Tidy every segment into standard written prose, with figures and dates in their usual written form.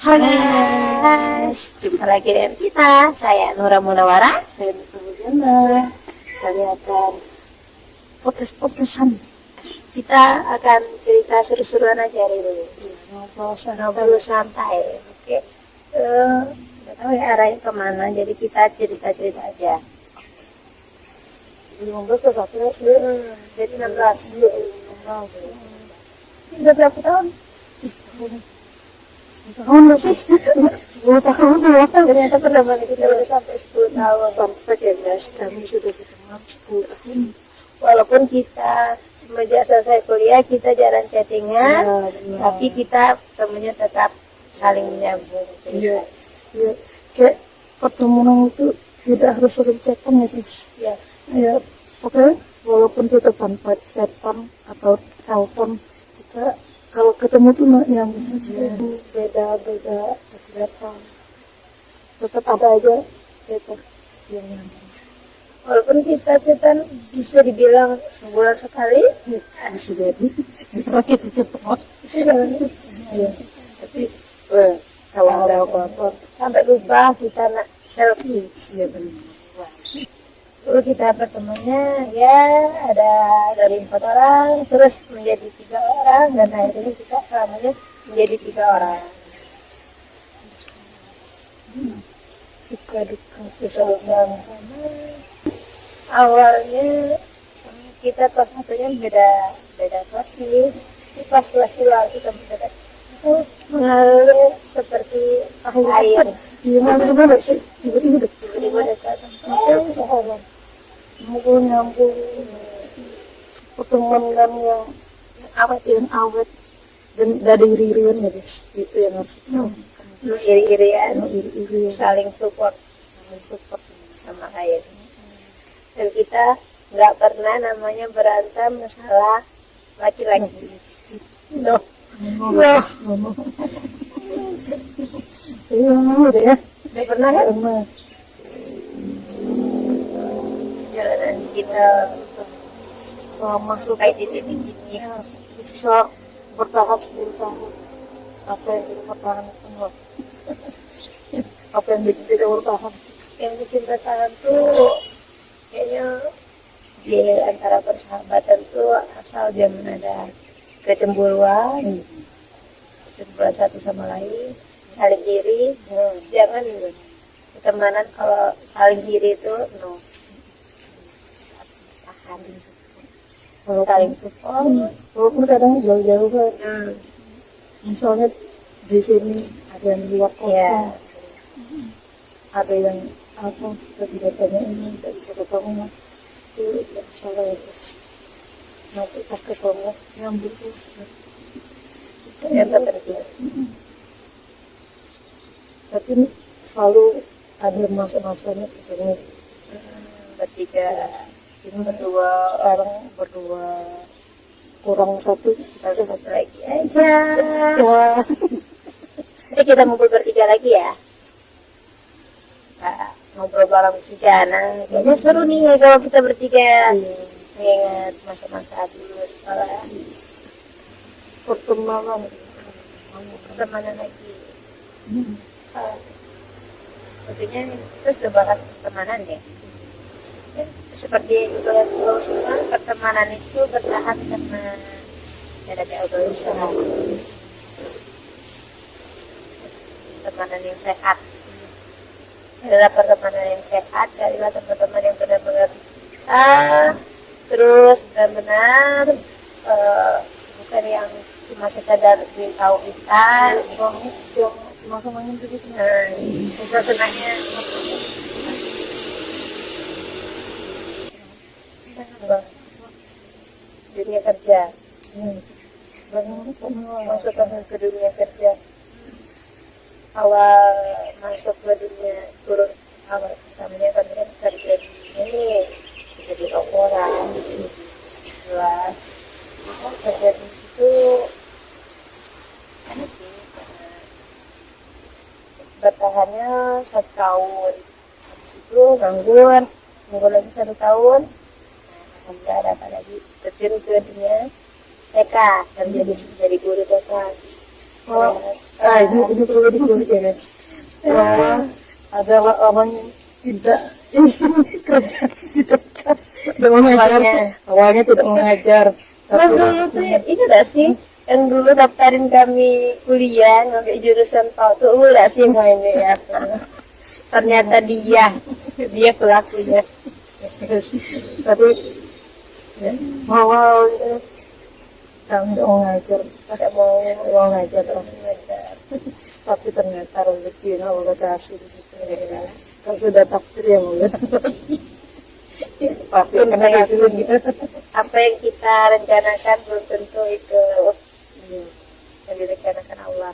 Halo guys, jumpa lagi dengan kita. Saya Nura Munawara. Saya Nurul. Kalian akan podcast-podcastan. Kita akan cerita seru-seruan aja hari ini. Ngobrol santai. Oke. Nggak tahu ya arahnya kemana. Jadi kita cerita-cerita aja. di ngobrol ke satu sih. Jadi 16 dulu. Udah berapa tahun? 10 tahun nggak sih? 10 tahun ya. Ternyata pertemuan kita udah sampai 10 tahun. Perfect ya guys, kami sudah berteman 10 tahun. Walaupun kita semenjak selesai kuliah kita jarang chattingan, tapi kita temunya tetap saling menyambung. Iya, iya. Kayak pertemuan itu tidak harus sering chatan ya guys. Ya, Ya, oke. Walaupun kita tanpa chatan atau telepon, kita kalau ketemu tuh nyambung aja. Beda-beda kegiatan, tetap ada aja kita yang nyambung. walaupun kita chatan bisa dibilang sebulan sekali, Bisa jadi cara kita cepat. Ya, tapi kalau ada apa-apa, sampai lupa kita nak selfie. ya benar. Dulu kita bertemannya ya ada dari 4 orang, terus menjadi 3 orang, dan akhirnya kita selamanya menjadi 3 orang. Suka duka bersama. Awalnya kita kelas satunya beda kelas sih. Pas kelas 2 kita mendekat itu mengalir seperti air. Gimana sih? Tiba-tiba dekat. Tiba-tiba dekat sampai sahabat. Nyambung pertemanan yang awet dan dari irian ya guys, itu yang harus Iri-irian, iri-irian saling support sama air. Dan kita nggak pernah namanya berantem masalah laki-laki. No. Iya, udah ya. Nggak pernah kan? Emang Jalanan kita selama sampai di titik ini. bisa bertahan 10 tahun, apa yang kita pertahankan loh. Apa yang bikin kita bertahan? Yang bikin bertahan tuh kayaknya di antara persahabatan tuh asal jangan ada kecemburuan satu sama lain, saling iri. Jangan pertemanan kalau saling iri itu no. Saling support. Walaupun kadang jauh-jauh kan, misalnya di sini ada yang di luar kota, Ya, ada yang apa kegiatannya ini tidak bisa ketemu, itu yang salah ya guys. Nanti pas ketemu nyambung tuh. yang terpenting. Tapi selalu ada masa-masanya ketemu. Bertiga, berdua, Sekarang berdua kurang satu satu lagi aja. Wah, Jadi kita ngumpul bertiga lagi ya. Kita ngobrol bareng bertiga. Nah, kayaknya seru nih kalau kita bertiga. Mengingat masa-masa dulu sekolah, pertemanan lagi. Sepertinya kita sudah bahas pertemanan ya. Seperti kalian tahu semua, pertemanan itu bertahan karena ada keegoisan. Pertemanan yang sehat adalah pertemanan yang sehat. Carilah teman-teman yang benar-benar terus benar-benar bukan yang cuma sekadar tahu-tahu yang sama-samanya begitu. bisa senangnya dunia kerja. Masuk ke dunia kerja, awal masuk ke dunia turun awal pertamanya kan kerja di sini, jadi orang jelas kerja di situ enak sih, karena bertahannya 1 tahun, habis itu nganggur lagi 1 tahun. Nah, ada apa lagi terjun ke dunia TK, kerja jadi guru TK. Oh, ini perlu dikulik ya guys. Bahwa adalah orang yang tidak kerja di tempat, tidak mengajar. Awalnya tidak mengajar, Nah, tapi dulu tuh ini gak sih yang dulu daftarin kami kuliah ngambil jurusan PAU tuh lu gak sih yang ini ya? Ternyata dia pelakunya. tapi ya, awal kami tidak mengajar, Tidak mau mengajar dong. mengajar. Tapi ternyata rezeki yang Allah kasih di situ. Kalau sudah takdir ya Allah. Pasti akan hasil gitu. Apa yang kita rencanakan belum tentu itu yang direncanakan Allah.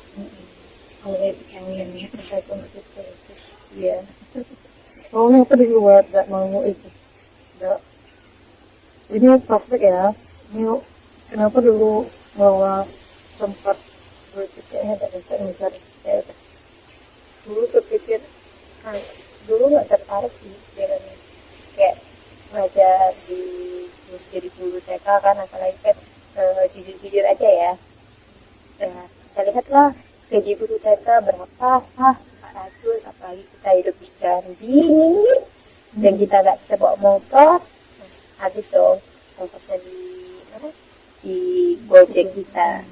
Allah itu yang saya pun itu terus ya. Maunya apa di luar, tidak mau itu. Nggak. Ini prospek ya. Ini kenapa dulu bahwa sempat berpikirnya tidak bisa mencari ya, Dulu kepikir, dulu nggak tertarik sih dengan kayak belajar jadi guru TK kan, apalagi kan jujur-jujur aja ya. Nah, kita lihatlah gaji guru TK berapa, 400, apalagi kita hidup di dingin dan kita nggak bisa bawa motor. Nah, habis dong ongkosnya di Gojek kita,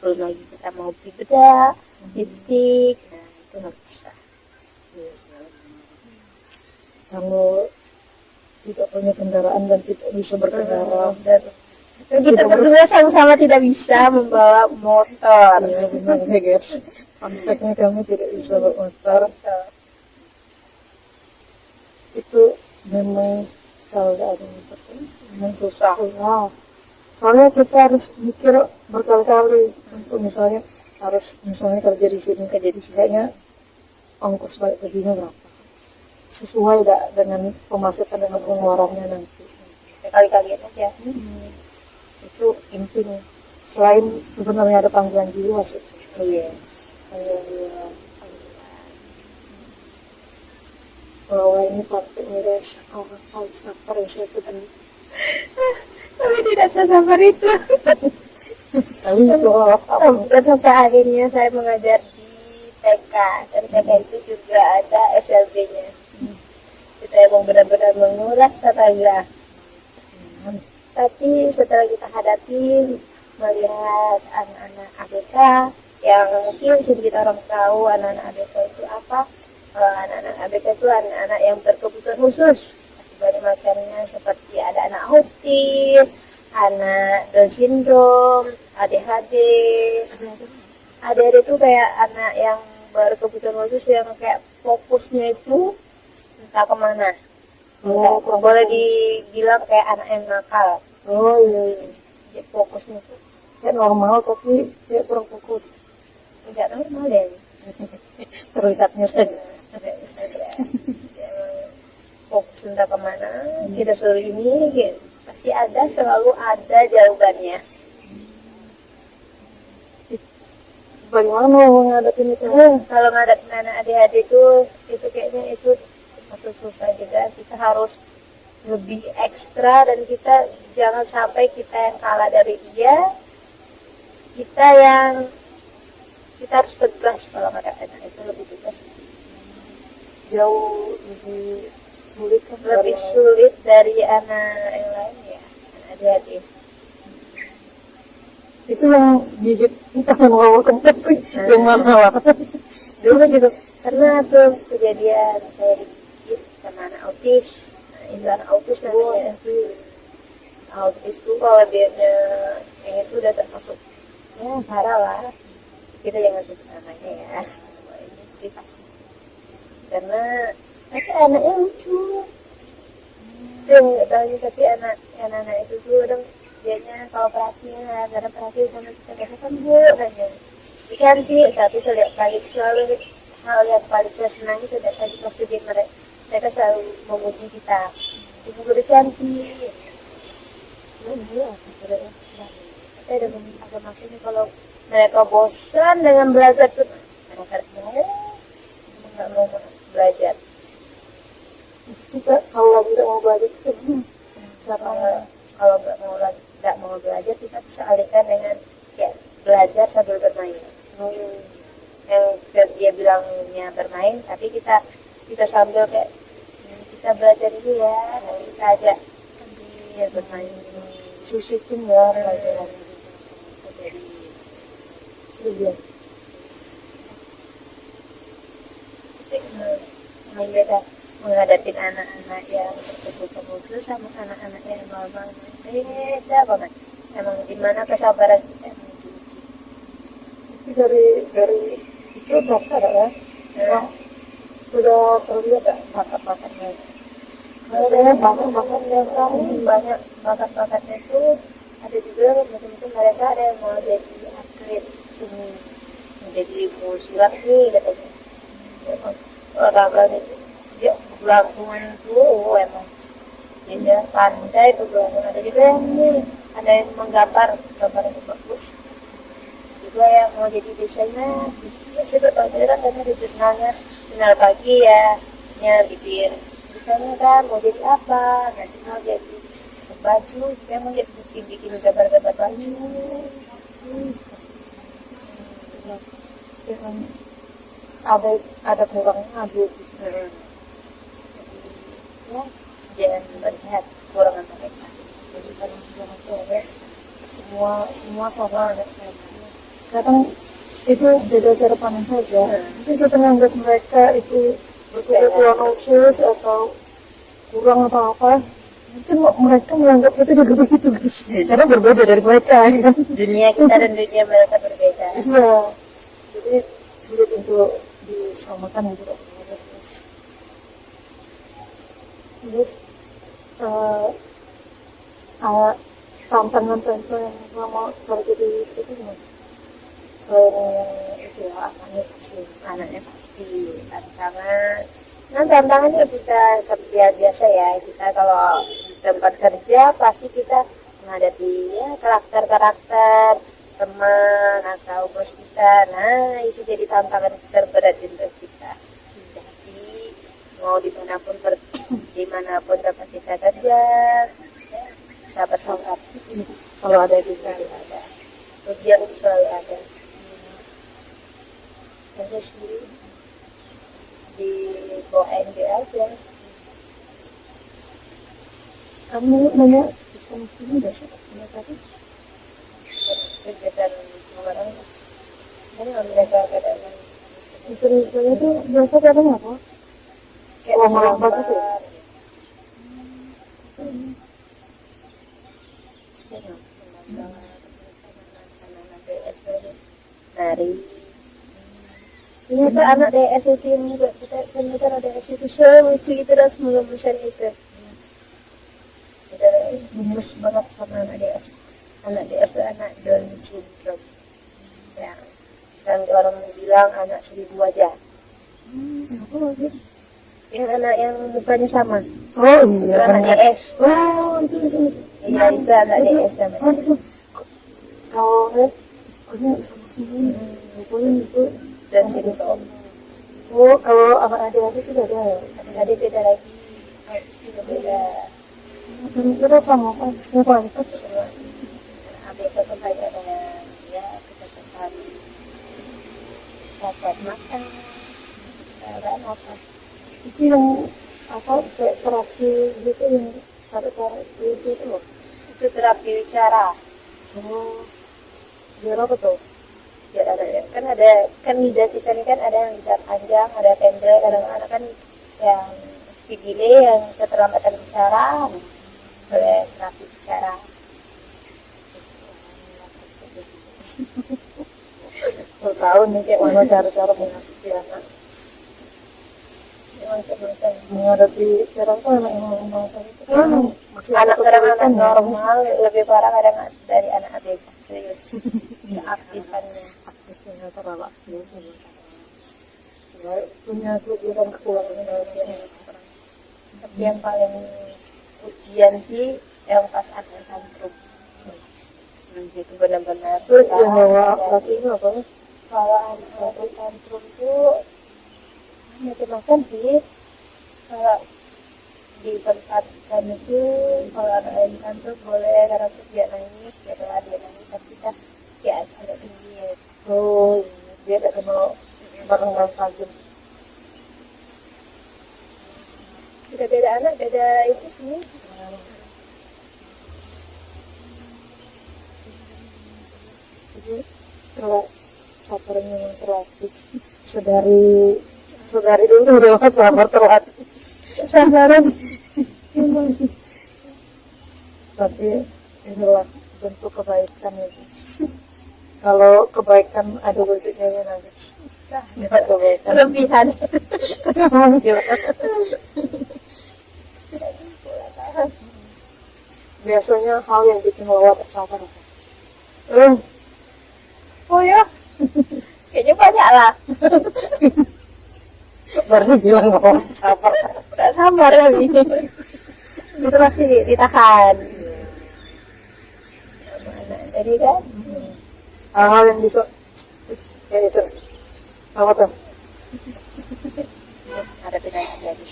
belum lagi kita mau beli bedak, lipstick, nah itu nggak bisa. yes. Kamu tidak punya kendaraan dan tidak bisa berkendara. Dan kita berdua sama-sama tidak bisa membawa motor. Ya benar ya guys. Konteksnya kami tidak bisa bermotor. Itu memang kalau nggak ada motor memang susah. Soalnya kita harus mikir berkali-kali untuk misalnya kerja di sini kayaknya ongkos balik perginya berapa, sesuai tidak dengan pemasukan dan pengeluarannya nanti. Kali-kalian aja. Itu intinya. Selain sebenarnya ada panggilan jiwa sih. Iya. Bahwa ini praktiknya guys, orang harus sabar ya saya tuh. Tapi tidak sesabar itu. Tapi itu Dan sampai akhirnya saya mengajar di TK, dan TK itu juga ada SLB-nya. Kita emang benar-benar menguras tenaga. Tapi setelah kita hadapi, melihat anak-anak ABK yang mungkin sedikit orang tahu anak-anak ABK itu apa. Anak-anak ABK itu anak-anak yang berkebutuhan khusus, berbagai macamnya, seperti ada anak autis, anak Down syndrome, ADHD. ADHD itu kayak anak yang berkebutuhan khusus yang kayak fokusnya itu entah kemana. Boleh dibilang kayak anak yang nakal. iya. Jadi fokusnya tuh Kayak normal tapi dia kurang fokus. tidak normal deh. Terlihatnya saja. Fokus entah kemana, kita suruh ini gitu. Pasti selalu ada jawabannya. Bagaimana mau menghadapi itu? Kalau ngadepin anak ADHD itu kayaknya itu masuk susah juga. Kita harus lebih ekstra, dan kita jangan sampai kita yang kalah dari dia. Kita harus tegas kalau ngadepin anak itu, lebih tegas. Jauh lebih sulit kan? Lebih sulit dari anak yang lain ya, anak ADHD. Itu yang gigit tangan wawa kempet yang mana lah? Dulu juga karena tuh kejadian saya digigit sama anak autis. Nah, itu anak autis namanya. Autis tuh kalau dia yang itu udah termasuk ya parah lah. Kita jangan sebut namanya ya. Ini privasi. Karena tapi anaknya lucu. Dia nggak tahu, tapi anak-anak itu tuh kadang dianya kalau perhatian, karena perhatian sama kita kan bu aja cantik, tapi setiap kali selalu hal yang paling saya senangi setiap kali kelas dia mereka selalu memuji kita, ibu udah cantik. Tapi ada maksudnya kalau mereka bosan dengan belajar tuh mereka nggak mau belajar. Kita kalau tidak mau belajar itu Kalau nggak mau belajar, kita bisa alihkan dengan ya belajar sambil bermain. yang dia bilangnya bermain, tapi kita sambil kayak kita belajar dulu ya, nanti kita ajak sambil bermain, sisikin ya pelajaran jadi iya. memang beda menghadapi anak-anak yang terpukul-pukul sama anak-anak yang normal, beda banget. Emang dimana kesabaran kita emang diuji. Tapi dari itu dokter ya yang sudah terlihat bakat-bakatnya. Saya bakat-bakat yang kami Banyak bakat-bakatnya itu ada juga mungkin mereka ada yang mau jadi atlet, mau jadi mau silat nih katanya. Orang-orang itu dia belantungan itu emang dia pandai belantungan. Ada juga yang ini ada yang menggambar itu bagus, juga yang mau jadi desainer. Ya saya pelajaran karena di jurnal pagi ya bikin misalnya kan mau jadi apa, nanti mau jadi baju, dia mau bikin gambar-gambar baju. sekarang ada kurangnya ada Ya, jangan melihat kekurangan mereka. jadi kalau sudah progres semua sama kadang itu beda cara pandang saja mungkin saya menganggap mereka itu kurang khusus atau kurang atau apa mungkin mereka menganggap itu juga begitu guys karena berbeda dari mereka kan Dunia kita dan dunia mereka berbeda. iya jadi sulit untuk disamakan gitu terus tantangan-tantangan yang selama kalau jadi itu gimana? Selain yang itu ya Anaknya pasti tantangannya kita kerja biasa ya. Kita kalau di tempat kerja pasti kita menghadapi ya karakter teman atau bos kita. Nah itu jadi tantangan terberat untuk kita. Jadi mau dimanapun tempat kita kerja, sabar selalu ada juga, ada ujian selalu ada. Terus sih di bawah NG aja. kamu nanya ini udah sih tadi Kegiatan orang ini menjaga keadaan itu biasa kadang apa uang melambat itu nari. Ini tuh anak DS itu yang juga kita ada DS itu selucu itu dan semoga besar itu. Kita gemes banget sama anak DS. Anak DS itu anak Down syndrome. Ya, kan orang bilang anak 1000 wajah. apa lagi Yang anak yang mukanya sama. oh Itu iya anak benar. DS. itu Iya itu anak DS namanya. kalau pokoknya sama semua pokoknya itu Dan syndrome. oh kalau adik-adik itu beda ya Adik-adik beda lagi. Itu beda. dan itu sama apa semua kualitas Semua adik itu banyak ada ya kecepatan dapat makan, dapat apa. itu yang apa kayak terapi gitu yang terapi itu loh Itu terapi bicara. oh biar apa tuh Biar kan lidah kita ini kan ada yang lidah panjang, ada pendek, kadang-kadang kan yang speed delay, yang keterlambatan bicara, boleh terapi bicara. Baru tahu nih kayak mana cara-cara menghadapi anak Macam-macam. menghadapi cara apa anak yang bangsa itu kan masih ada Anak kadang-kadang kesulitan ya normal lebih parah kadang dari anak ABG. Serius. Keaktifannya. aktifnya terlalu aktif ya, punya kelebihan kekurangan Tapi yang paling ujian sih yang pas anak tantrum. Itu benar-benar itu yang bawa laki itu apa kalau anak tantrum itu macam-macam sih. Kalau di tempat kami itu kalau anak yang tantrum boleh karena dia nangis, dia nangis, tapi kita ya agak tinggi ya. oh dia ada kenal bareng tajam. Beda-beda anak, beda itu sih. Jadi kalau sabarnya yang terlatih sedari dulu udah sabar terlatih sabaran tapi inilah bentuk kebaikan ya guys. Kalau kebaikan ada wujudnya ya guys. Kebaikan Kelebihan. biasanya hal yang bikin lo tak sabar apa? Oh ya, kayaknya banyak lah. Baru bilang bahwa sabar. Gak sabar kali. Itu masih ditahan. Jadi kan Hal-hal yang bisa ya itu apa tuh? ada bedanya jadi.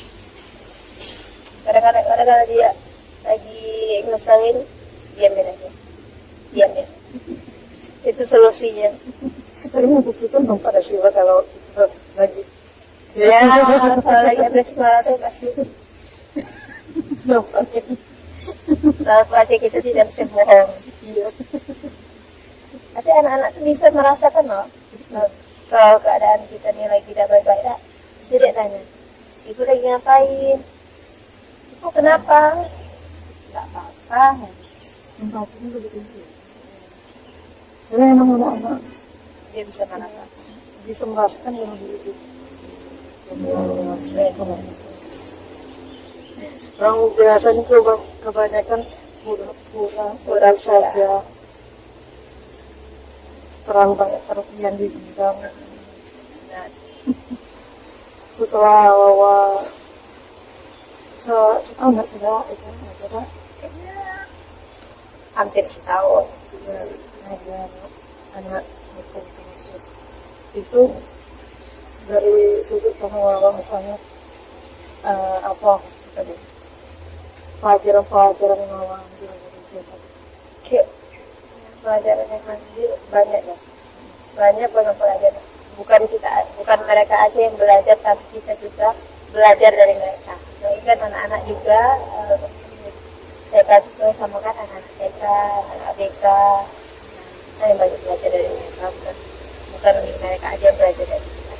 Kadang-kadang dia lagi ngeselin, diamin aja. Diamin. Itu solusinya. Tapi mau begitu dong pada siwa kalau lagi Ya, kalau lagi depresi marah tuh pasti numpangin. Lalu aja kita tidak bisa bohong. iya. Tapi anak-anak tuh bisa merasakan loh. Kalau keadaan kita nih lagi tidak baik-baik, tak? Tidak tanya, ibu lagi ngapain? Ibu kenapa? Gak apa-apa. Empatinya begitu. Jadi emang anak-anak Dia bisa merasakan. bisa merasakan yang begitu. Orang biasanya kebanyakan pura-pura saja, terlalu banyak perhatian di bidang. Nah, setelah setahun nggak sudah itu ada Hampir setahun. ngajar anak hukum terus itu dari sudut pengelola misalnya apa tadi pelajaran yang awal di Indonesia tadi. Kayak pelajaran yang mandiri banyak ya. Banyak banget pelajaran. Bukan mereka aja yang belajar, tapi kita juga belajar dari mereka. Jadi kan anak-anak juga TK juga sama kan anak TK, anak BK. Nah, yang banyak belajar dari mereka, bukan mereka aja yang belajar dari kita.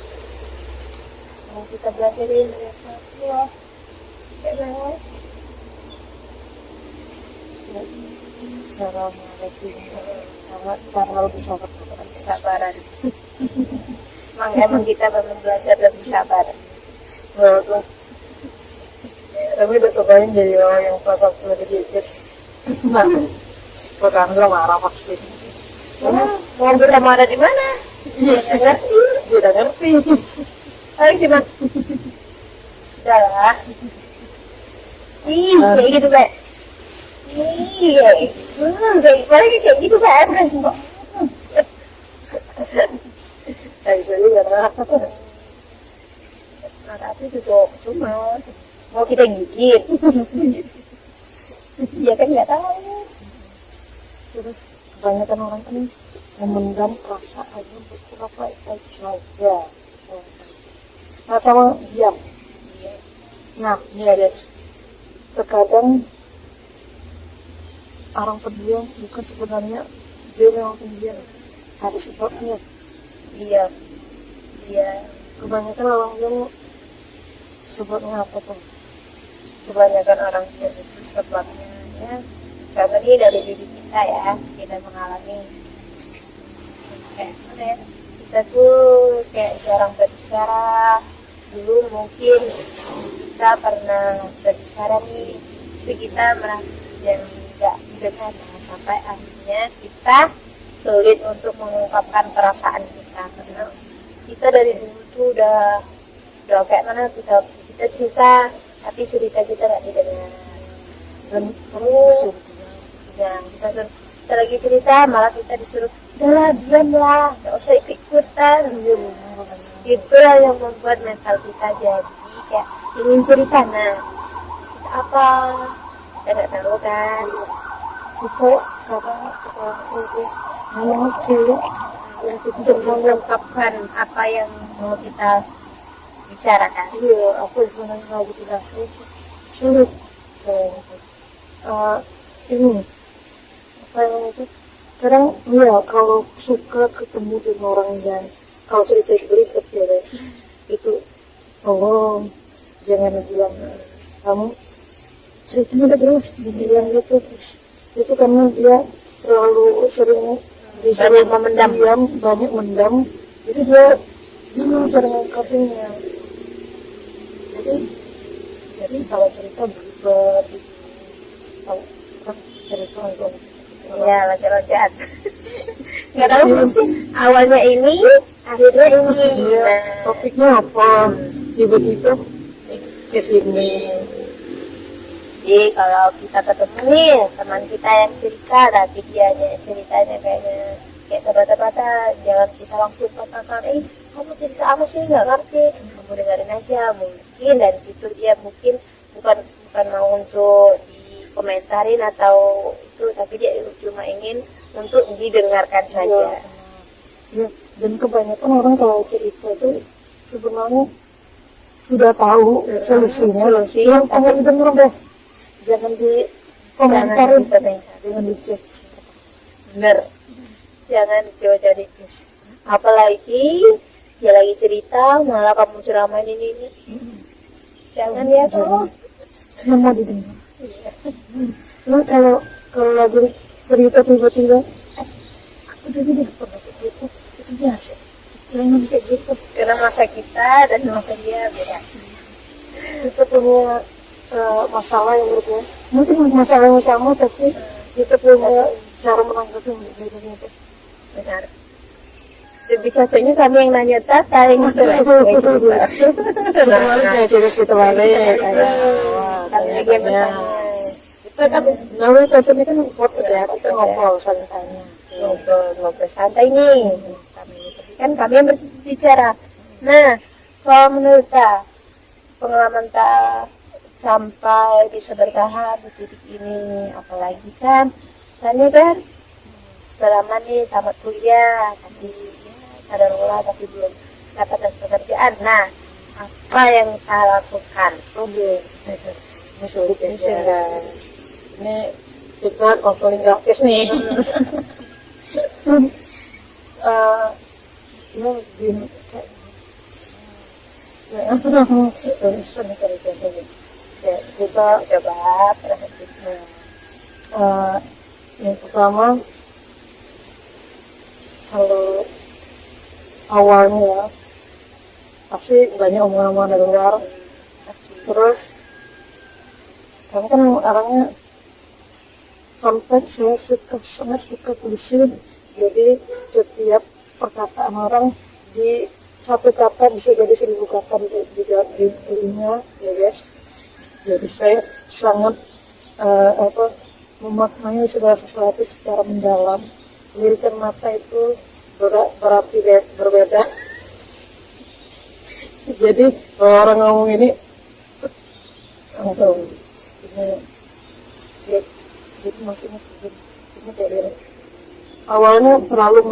Mau kita belajar dari mereka, ya kayak mana? Cara menghadapi cara lebih sabar Kesabaran. Emang kita memang belajar lebih sabar. Walaupun tapi udah kebayang jadi orang yang pas waktu ada dikit tetangga marah pasti. Mau kamu ada di mana? Yes, ngerti. Dia udah ngerti. Ayo gimana? Sudah lah. Ih, kayak gitu, Pak. Iya. Kayak gitu, Pak. Kok. Kayak saya juga nah. Nah, tapi juga cuma mau kita gigit. Iya kan nggak tahu. Terus kebanyakan orang kan memendam perasaannya berpura-pura baik saja. Nah sama diam. Nah ini ya guys, terkadang orang pendiam bukan sebenarnya dia memang pendiam, ada sebabnya. Iya. Iya. Kebanyakan orang yang sebabnya apa tuh? Kebanyakan orang diam itu sebabnya ya. Contohnya dari diri kita ya, kita mengalami kayak mana ya? Kita tuh kayak jarang berbicara. Dulu mungkin kita pernah berbicara nih, tapi kita merasa yang tidak didengar, sampai akhirnya kita sulit untuk mengungkapkan perasaan kita karena kita dari dulu tuh udah kayak mana kita cerita, tapi cerita kita nggak didengar. Dan terus Ya, kita lagi cerita malah kita disuruh udahlah diamlah, nggak usah ikut-ikutan. Itulah yang membuat mental kita jadi kayak ingin cerita. Nah, kita apa? Kita nggak tahu kan. kita kadang terus emosi ya. untuk mengungkapkan apa yang mau kita bicarakan. Iya, aku sebenarnya lagi tidak sulit. Ini apa yang itu? Kadang ya kalau suka ketemu dengan orang yang kalau cerita itu berikut ya guys, itu tolong jangan bilang kamu ceritanya udah jelas dibilang gitu guys. Itu karena dia terlalu sering disuruh diam, banyak mendam, jadi dia bingung cara mengungkapinnya. Jadi kalau cerita berubah gitu, kalau cerita itu Ya, loncat-loncat. Nggak tahu sih, awalnya ini, akhirnya ini. ya, Nah, topiknya apa tiba-tiba ke sini. jadi kalau kita ketemu nih teman kita yang cerita, tapi dianya ceritanya kayak terbata-bata, jangan kita langsung katakan, kamu cerita apa sih, nggak ngerti, kamu dengerin aja. Mungkin dari situ dia mungkin bukan mau untuk dikomentarin atau itu, tapi dia cuma ingin untuk didengarkan saja. Ya, dan kebanyakan orang kalau cerita itu sebenarnya sudah tahu solusinya, cuma pengen denger deh, jangan dikomentarin, jangan di-judge. Bener, jangan coba-coba di-judge. Apalagi dia lagi cerita malah kamu ceramain ini. Jangan ya, tolong. Cuma mau didengar. Nah, kalau lagi cerita tiba-tiba, aku dulu pernah kayak gitu, itu biasa. Jangan kayak gitu. Karena masa kita dan masa dia beda. Kita punya masalah yang berbeda. Mungkin masalahnya sama, tapi kita punya cara menanggapi yang berbeda-beda. Benar. Lebih cocoknya kami yang nanya Tata yang itu Kita balik. kami lagi yang bertanya. Kita kan namanya konsepnya kan podcast ya, kita ngobrol saling tanya. Ngobrol santai nih. Kami yang berbicara. Nah, kalau menurut Ta, pengalaman Ta sampai bisa bertahan di titik ini, apalagi kan tanya kan selama nih tamat kuliah, tapi kadarullah tapi belum dapat pekerjaan. Nah, apa yang Ta lakukan? Ini sulit ya. Ini kita konseling gratis nih. Ya begini bisa nih ceritanya. Kita Coba perhatikan. yang pertama, kalau awalnya ya pasti banyak omongan-omongan dari luar. Terus kamu kan orangnya sampai saya sangat suka puisi, jadi setiap perkataan orang di satu kata bisa jadi 1000 kata di telinga ya guys. Jadi saya sangat memaknai segala sesuatu secara mendalam. Lirikan mata itu berarti berbeda. Jadi kalau orang ngomong ini langsung ini jadi maksudnya ini kayak awalnya terlalu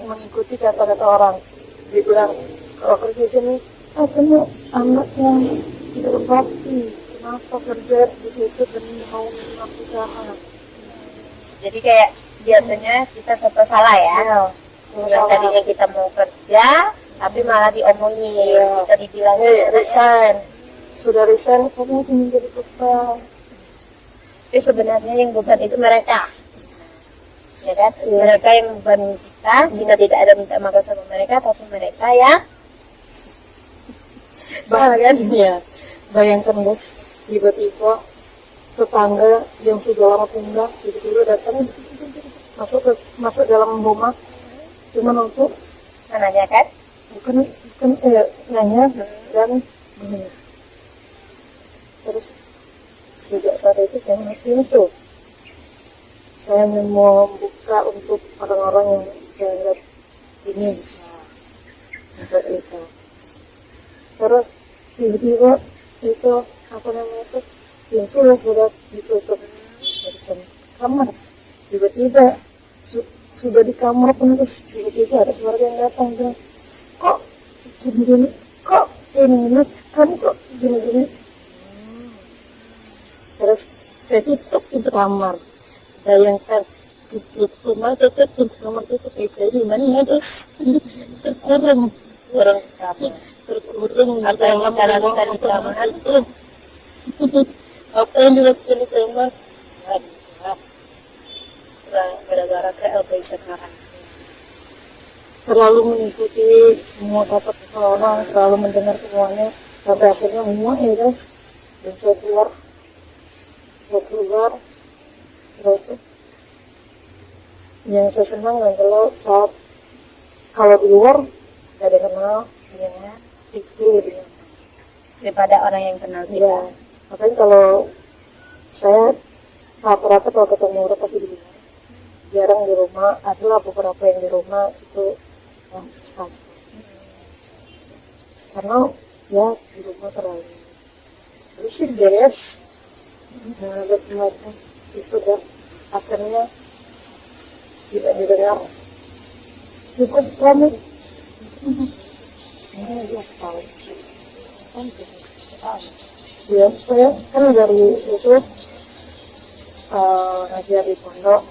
mengikuti kata-kata orang. Dibilang kalau kerja sini kamu anak yang tidak berbakti, kenapa kerja di situ dan mau mengaku usaha. Jadi kayak jatuhnya kita serba salah ya. Yang tadinya kita mau kerja, tapi malah diomongin. Kita dibilang resign. Sudah resign, kamu ingin jadi beban. Tapi sebenarnya yang beban itu mereka. Ya kan? Mereka yang beban kita tidak ada minta maaf sama mereka, tapi mereka ya bayangkan guys, tiba-tiba tetangga yang sudah lama pindah tiba-tiba datang masuk dalam rumah cuma untuk menanyakan bukan nanya dan begini. Terus sejak saat itu saya mengerti itu saya membuka untuk orang-orang yang saya lihat ini bisa untuk itu. Terus tiba-tiba itu apa namanya itu pintu sudah ditutup dari sana kamar. Tiba-tiba sudah di kamar pun terus tiba-tiba ada keluarga yang datang bilang, kok gini-gini, kok ini kamu kok gini-gini. Terus saya tutup pintu kamar, bayangkan tutup kamar tutup saya di mana terus terkurung orang terkurung ada yang menjalankan di kamar itu apa yang dilakukan di kamar gara-gara KLB sekarang terlalu mengikuti semua kata orang, terlalu mendengar semuanya sampai akhirnya muak ya guys. Dan saya keluar terus tuh yang saya senang adalah saat kalau di luar gak ada kenal ya, itu lebih enak daripada orang yang kenal kita. ya. Makanya kalau saya rata-rata kalau ketemu udah pasti di luar, jarang di rumah. Adalah beberapa yang di rumah itu yang sekali karena ya di rumah terlalu bersih guys. Sudah akhirnya tidak didengar cukup kami dia tahu ya saya kan dari itu ngajar di pondok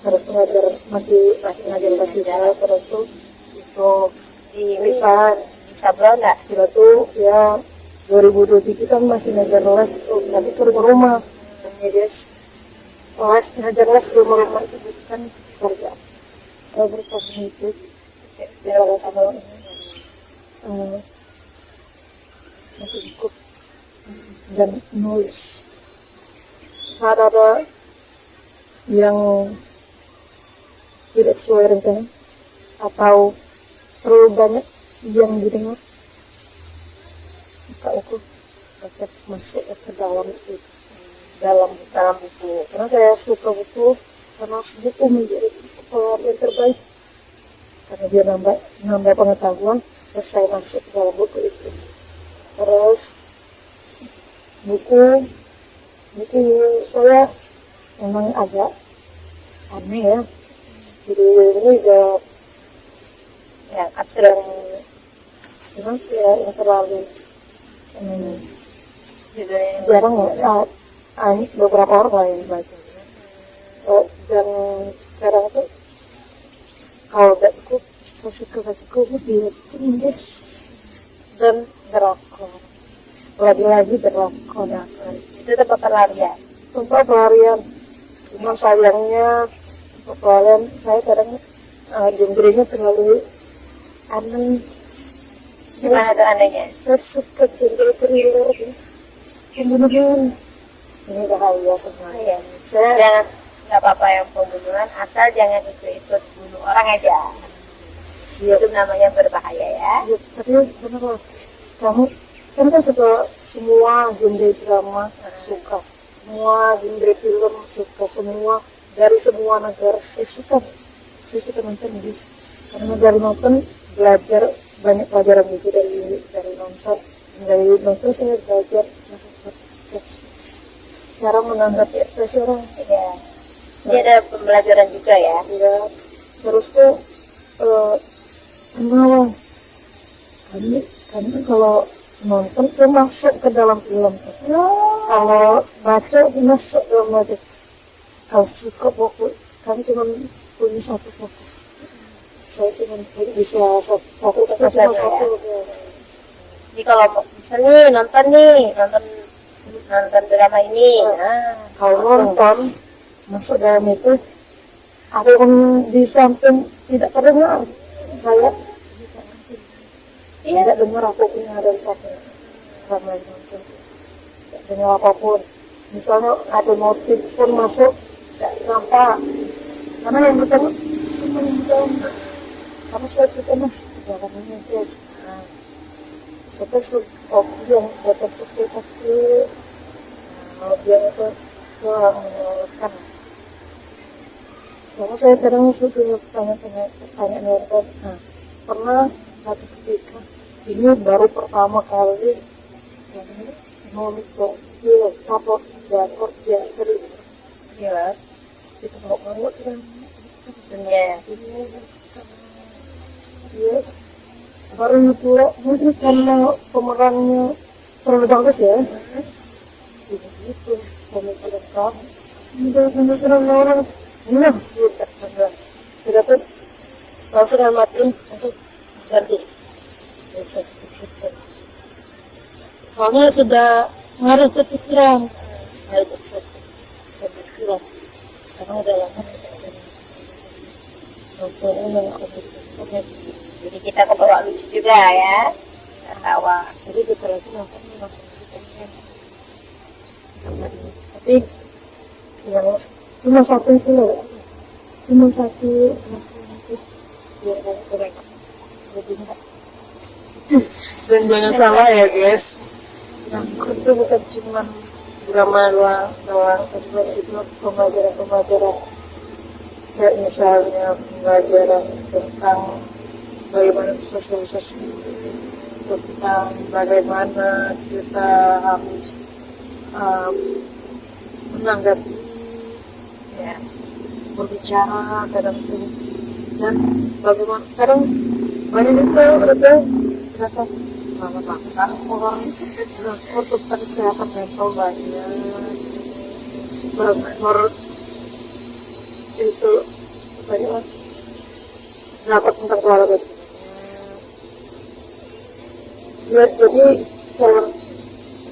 terus ngajar masih ngajar pas juga terus tuh itu Di bisa Sabra nggak? kita tuh ya 2023 kan masih ngajar les tuh tapi ke rumah ya guys. Les ngajar les ke rumah itu bukan kerja bertahun itu ya sama itu ikut dan nulis saat ada yang tidak sesuai rencana atau terlalu banyak yang didengar maka aku baca masuk ke dalam itu dalam buku karena saya suka buku karena buku menjadi pengalaman yang terbaik karena dia nambah pengetahuan terus saya masuk ke dalam buku itu terus buku saya memang agak aneh ya jadi ini juga Yang abstrak. ya yang terlalu jarang ya beberapa orang lah yang baca dan sekarang tuh kalau bacaku saya suka bacaku di Inggris dan drakor lagi-lagi drakor Itu tempat pelarian. tempat pelarian cuma sayangnya tempat pelarian saya kadang genrenya terlalu aneh. Gimana tuh anehnya? Saya suka genre thriller guys pembunuhan ini bahaya semua Iya. saya Jangan, nggak apa-apa yang pembunuhan, asal jangan ikut-ikut bunuh orang aja. Itu namanya berbahaya ya. ya, tapi bener lah kamu kan suka semua genre drama suka semua genre film suka semua dari semua negara saya suka nonton guys karena dari nonton belajar banyak pelajaran juga dari nonton saya belajar cara menanggapi ekspresi orang Ya. Ini ada pembelajaran juga ya. ya terus tuh kenal kami kalau nonton tuh masuk ke dalam film kalau baca masuk dalam baca kalau suka pokok kami cuma punya satu fokus saya cuma bisa satu fokus Fokus cuma aja, satu ya. Jadi kalau misalnya nonton drama ini, kalau langsung. nonton masuk dalam itu aku pun di samping tidak terdengar kayak tidak dengar apapun yang ada di samping drama yang nonton tidak dengar apapun misalnya ada motif pun masuk tidak nampak karena yang pertama cuma yang dalam karena saya suka mas di dalamnya guys saya suka yang dapat pakai dia itu mengeluarkan sama saya kadang suka pertanyaan warga pernah satu ketika ini baru pertama kali nonton film apa drakor dia cerita Gila. itu mau banget kan dunia. Dia baru itu mungkin karena pemerannya terlalu bagus ya. Begitu, kami pelengkap. Sudah orang sudah tuh langsung matiin langsung ganti. Soalnya sudah ngaruh ke pikiran. Sekarang udah lama. Oke. Jadi kita kebawa lucu juga ya, ketawa. Jadi betul lagi nonton. Tapi yang cuma satu itu loh, cuma satu biar kurang lebih enggak. Dan jangan salah ya guys, yang itu bukan cuma drama doang, tapi itu pembelajaran kayak misalnya pembelajaran tentang bagaimana sosialisasi, tentang bagaimana kita harus menanggapi ya, berbicara kadang itu, dan bagaimana kadang banyak juga ada ternyata mana bahkan orang tentang kesehatan mental banyak menurut itu banyak dapat tentang keluarga. Ya, jadi kalau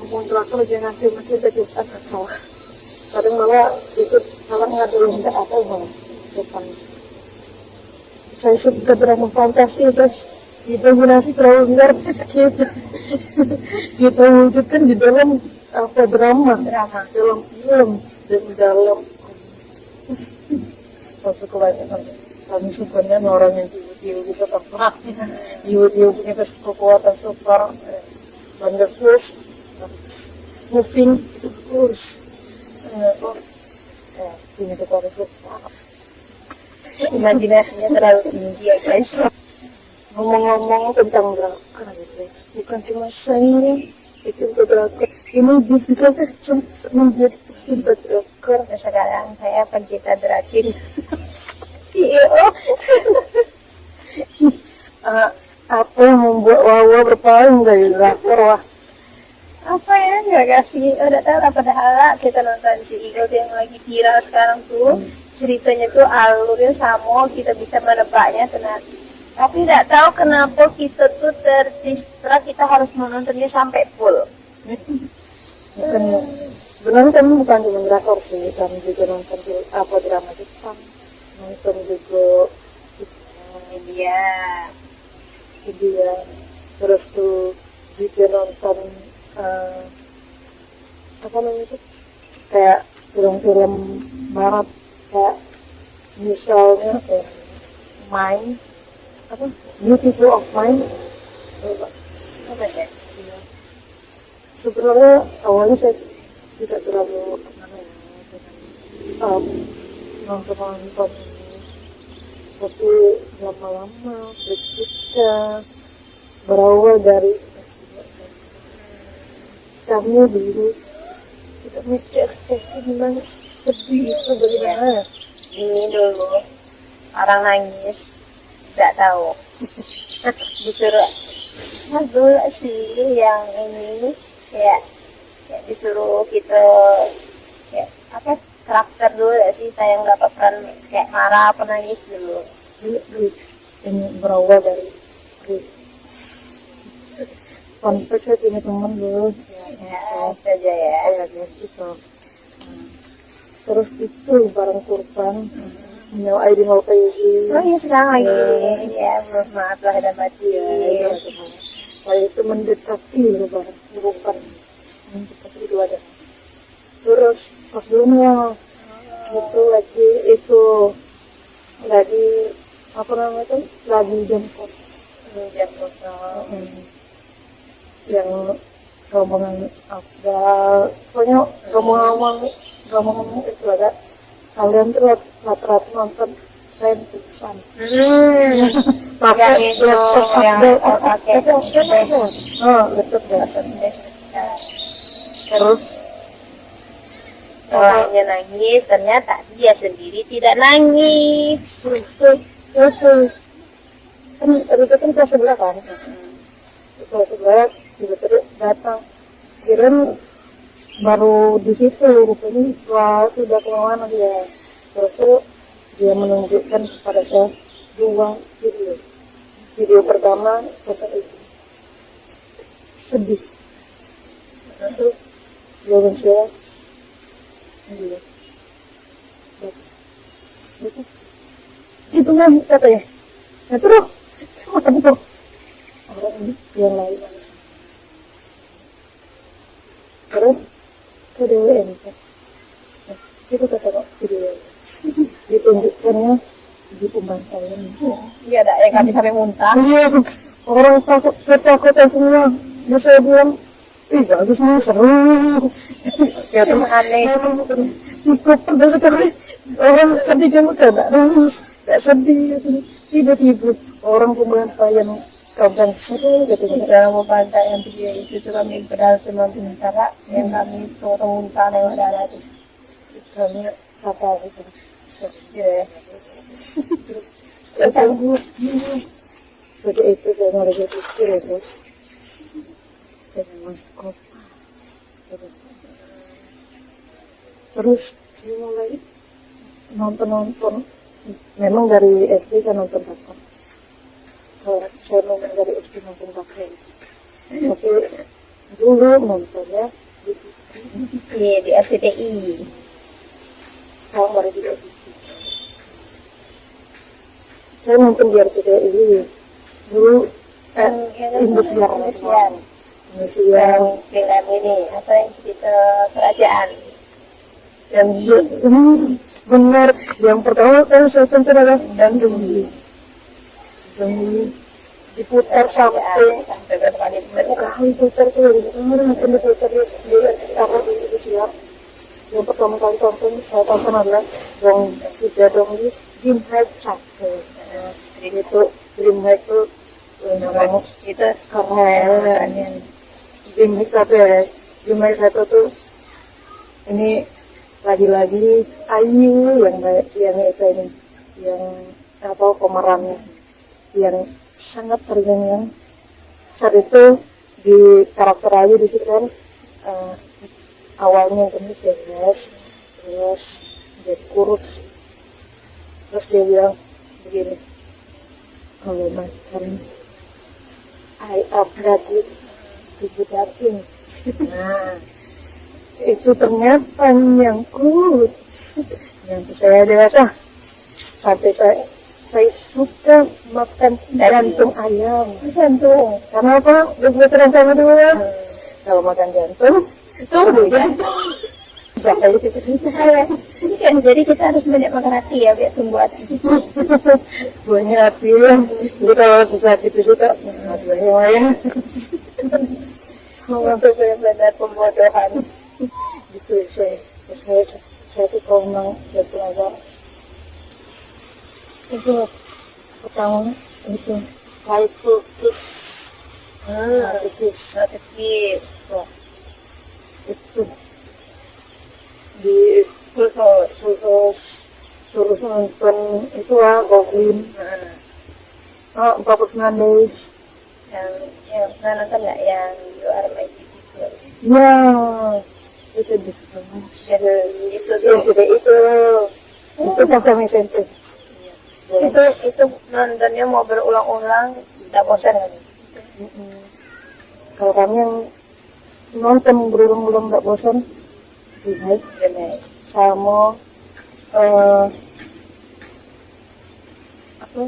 ngomong terakhir jangan cuma cerita salah. Kadang malah itu malah ngaduin nggak apa malah depan. Saya suka drama fantasi guys. Imajinasi terlalu liar kita wujudkan di dalam apa drama dalam film dan dalam maksud kebanyakan kami sebenarnya orang yang tiba-tiba bisa terbang, tiba-tiba punya kekuatan super, wonderful, moving itu terus, punya kekuatan super. Imajinasinya terlalu tinggi ya guys. Ngomong-ngomong tentang drakor guys, bukan cuma saya pecinta drakor, ini juga sempat menjadi pecinta drakor. Sekarang saya pencinta Dracin. CEO. Apa yang membuat Wawa berpaling dari drakor? Wah, Apa ya, nggak kasih, udah tahu lah, padahal kita nonton CEO yang lagi viral sekarang tuh, ceritanya tuh alurnya sama, kita bisa menebaknya, tapi nggak tahu kenapa kita tuh terdistrak, kita harus menontonnya sampai full. bukan sebenarnya kan bukan cuma drakor sih, kan juga nonton apa drama Jepang, nonton juga Media. terus tuh juga nonton apa namanya itu kayak film-film barat kayak misalnya Mind apa Beautiful of Mind. Apa sih? Sebenarnya awalnya saya tidak terlalu nonton ini, tapi lama-lama suka berawal dari kami dulu tidak memiliki ekspresi menangis sedih itu bagaimana. Ini dulu orang nangis, nggak tahu. Disuruh dulu sih yang ini ya disuruh kita ya apa karakter dulu ya sih yang dapat peran kayak marah penangis dulu. Ini berawal dari konflik. Saya punya teman dulu Ya, saja ya. guys itu terus itu barang kurban Nyawa Aidi mau Faizi. Oh iya sekarang lagi ya, belum maaf lah ada batin. Saya itu mendekati lebaran bukan mendekati itu ada. Terus pas dulunya itu lagi apa namanya itu lagi jam kosong yang rombongan Afdal, pokoknya rombongan itu ada. Kalian tuh rata-rata nonton tren Pixar. Pakai laptop Afdal, pakai laptop biasa. Terus Orangnya nangis, ternyata dia sendiri tidak nangis. Terus itu kan tadi itu kan kelas sebelah kan, kelas sebelah tiba-tiba datang, kirain baru di situ rupanya wah sudah kemana dia. Terus dia menunjukkan kepada saya dua video pertama kata itu sedih. So jawaban saya iya bagus bisa gitu kan katanya. Nah terus makan tuh orang ini yang lain langsung terus ke DWN kan. Nah, kita tengok video ditunjukkannya di pembantaian. Iya, ada yang kami sampai muntah. Iya, orang takut ketakutan semua. Dia saya bilang, bagus nih, seru. Ya teman aneh. Cukup pada sekali. Orang sedih kan tidak nangis, tidak sedih. Tiba-tiba orang pembantaian kawan seru gitu. Dalam pembantaian video itu kami padahal cuma sementara yang kami foto muntah yang ada itu. Kami sapa aku Ya. terus sejak itu saya mulai berpikir ya bos, saya masuk kota. Terus saya mulai nonton, memang dari SD saya nonton Bakar. Kalau saya memang dari SD nonton Bakar, tapi dulu nontonnya di TV. Iya, di RCTI. Sekarang baru di TV. Saya nonton di RCTI dulu Indosiar yang film ini apa yang cerita kerajaan yang benar yang pertama kan saya tonton adalah Dangdung diputar sampai berapa kali kali putar tuh mungkin diputar di apa di Indosiar. Yang pertama kali saya tonton adalah Dong sudah dong di Dreamhack 1. Itu Dreamhack tuh itu keren. Dreamhack 1 ya guys. Dreamhack 1 tuh ini lagi-lagi Ayu yang itu ini yang apa pemerannya yang sangat terngiang. Saat itu di karakter Ayu di situ kan awalnya gendut ya guys, terus dia kurus, terus dia bilang begini, kalau makan up daging tubuh daging. Nah itu ternyata nyangkut yang saya dewasa sampai saya suka makan jantung ayam. Jantung karena apa? Dua sama dua. Kalau makan jantung tuh jantung bakal gitu saya kan jadi kita harus banyak makan hati ya biar tumbuh hati. banyak hati ya. Jadi kalau sakit itu suka mas banyak main Untuk benar-benar pembodohan. gitu saya suka memang jantung ayam. Itu pertama itu kayak kukis Notifis itu di terus nonton itu Goblin 49 Days yang pernah nonton nggak yang You Are My Beautiful? ya itu di Itu juga itu pas kami SMP itu nontonnya mau berulang-ulang tidak bosan kan? kalau kami yang nonton berulang-ulang nggak bosan lebih baik sama apa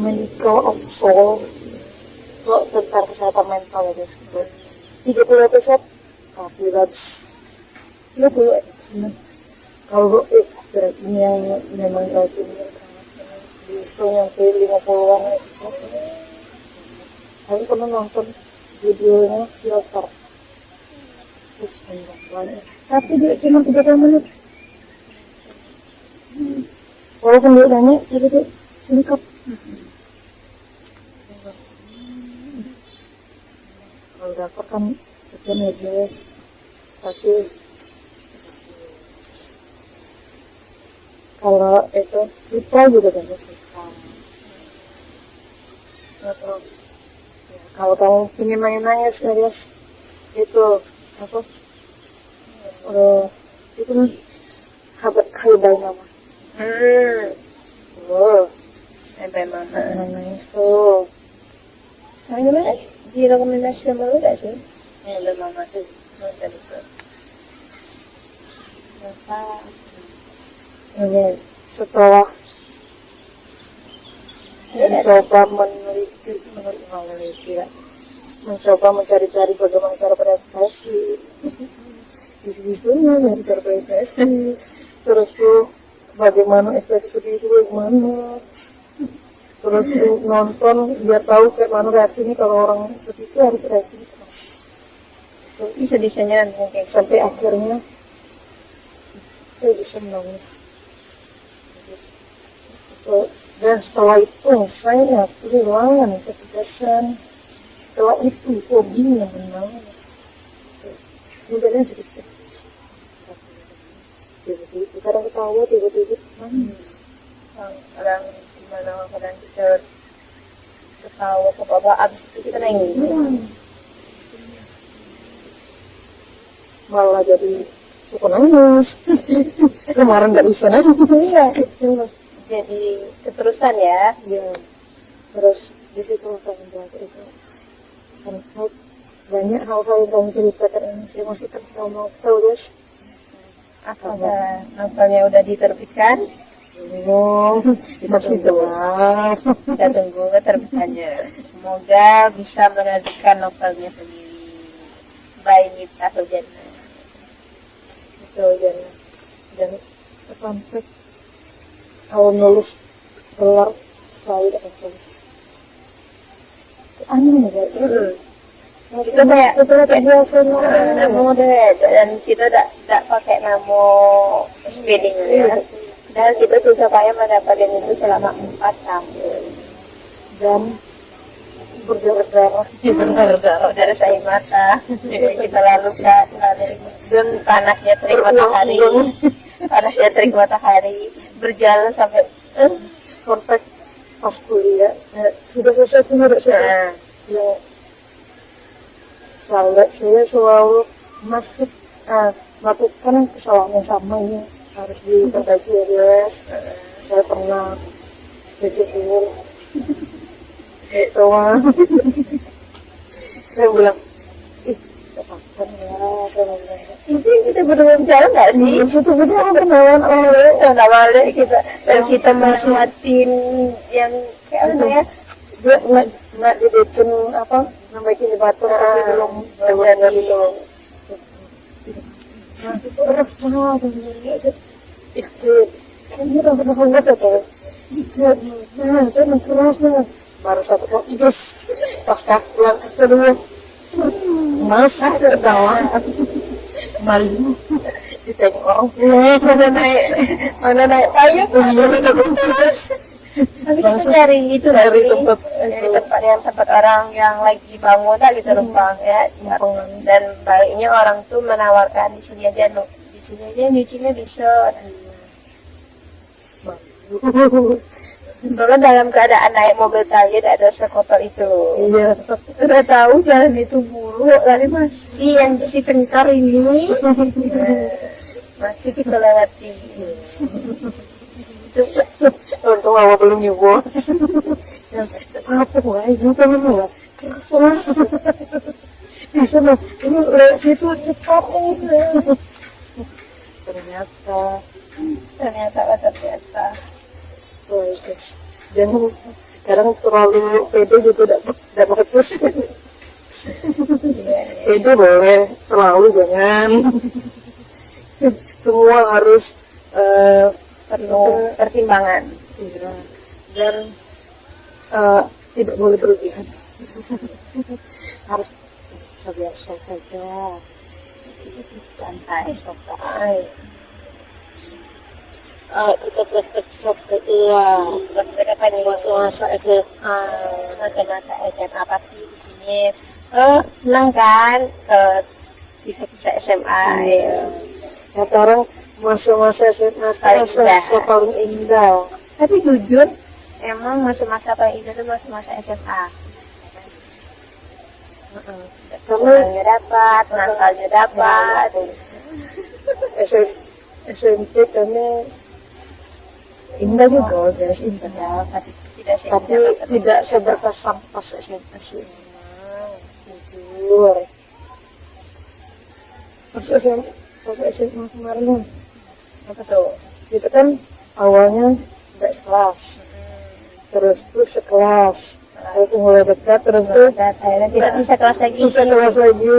Medical of Soul kok tentang kesehatan mental ya guys. 30 episode tapi bagus 30 kalau berarti yang memang berarti bisa nyampe 50-an episode. Aku pernah nonton videonya filter tapi dia cuma 30 menit walaupun dia nanya tapi itu singkat. Kalau dapat kan sekian ya guys tapi Kalau itu kita juga banyak kita. Atau ya, kalau kamu ingin nangis serius itu apa? Itu Haibay Mama. Oh, sampai mama. Nangis tuh. Nah, gimana? Direkomendasi sama lu gak sih? Ada mama tuh. Nonton itu. Apa? Ini setelah mencoba meneliti ya. Mencoba mencari-cari bagaimana cara berekspresi bisu-bisunya, dari cara berekspresi, terus tuh bagaimana ekspresi sedih itu bagaimana, terus tuh nonton biar tahu kayak mana reaksinya kalau orang sedih itu harus reaksi Bisa-bisanya nanti kayak sampai akhirnya saya bisa menangis. Dan setelah itu saya kehilangan ketegasan. Setelah itu hobinya menangis. Kemudian sedikit tiba-tiba kadang ketawa, tiba-tiba orang gimana kadang kita ketawa ke bawah abis itu kita nangis. Malah jadi suka nangis. Kemarin nggak bisa nangis. Jadi keterusan ya. Ya, terus di situ kamu belajar itu kan banyak hal-hal yang kamu ceritakan ini saya masih kamu tahu guys. Apakah novelnya udah diterbitkan? Belum, masih gelap. Kita tunggu keterbitannya. Semoga bisa menerbitkan novelnya sendiri. Baik atau Jannah. Itu dan sampai kalau nulis gelar saya tidak tulis. Aneh guys. Itu kayak nama deh, dan kita tidak pakai nama SPD-nya ya. Dan kita susah payah mendapatkan itu selama 4 tahun. Dan berdarah-darah Dari air mata. Kita lalu dan panasnya terik matahari. Panasnya terik matahari berjalan sampai perfect pas kuliah. Sudah selesai menurut saya. Ya, saya selalu masuk melakukan kesalahan yang sama ini harus diperbaiki ya guys. Saya pernah kejebur itu saya bilang apa ya kita berdua bicara nggak sih? itu betul kenalan awalnya kita dan kita menikmatin yang kayak apa ya? Dia nggak dibikin apa nambahkin batur tapi belum belum keras banget ya ini udah keras atau itu keras banget baru satu kali terus pas yang kedua masa terdawa malu ditengok orang mana naik payung tapi kita cari itu dari tempat orang yang lagi bangun lah gitu numpang ya. Dan baiknya orang tuh menawarkan di sini aja nyucinya bisa. Bahkan dalam keadaan naik mobil tadi ada sekotor itu. Iya. Udah tahu jalan itu buruk, tapi masih yang si tengkar ini masih kita lewati. Untung awak belum nyoba. Apa wah itu teman wah. Bisa loh. Ini lewat situ cepat ini. Ternyata. Oh, guys. Jangan kadang terlalu pede juga tidak bagus. Pede boleh, terlalu jangan. Semua harus Perlu pertimbangan. iya. Dan tidak boleh berlebihan. Harus biasa saja, Santai. kita flashback iya Flashback apa nih? masa aja Masa SMA apa sih di sini? Senang kan? Kisah-kisah SMA ya. kata orang masa-masa SMA Paling masa indah. paling indah. Tapi jujur, emang masa-masa paling indah itu masa-masa SMA. Senangnya dapat, nakalnya dapat. SMP kami indah juga, guys, indah. Ya, tapi tidak Tapi seindah masa-masa tidak SMA. seberkesan pas SMA sih. Jujur. Pas SMA kemarin, Apa tuh? itu kan awalnya nggak sekelas, terus tuh sekelas, terus mulai dekat, terus tuh Dan akhirnya tidak bisa kelas lagi. bisa kelas lagi.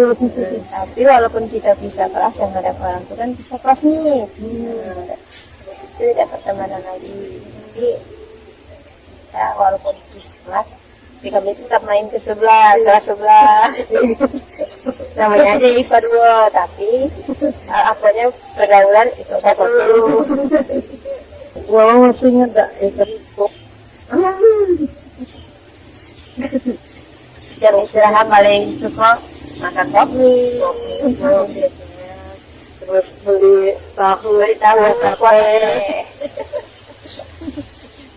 Tapi walaupun kita bisa kelas yang ada orang tuh kan bisa kelas nih. Terus itu dapat temenan lagi. Jadi kita walaupun bisa kelas, tapi kami tetap main ke sebelah, kelas sebelah. Namanya aja IPA 2, tapi apanya pergaulan itu satu. Gua masih ingat gak ikut pop. Jam istirahat paling suka makan kopi. Terus beli tahu, Sampai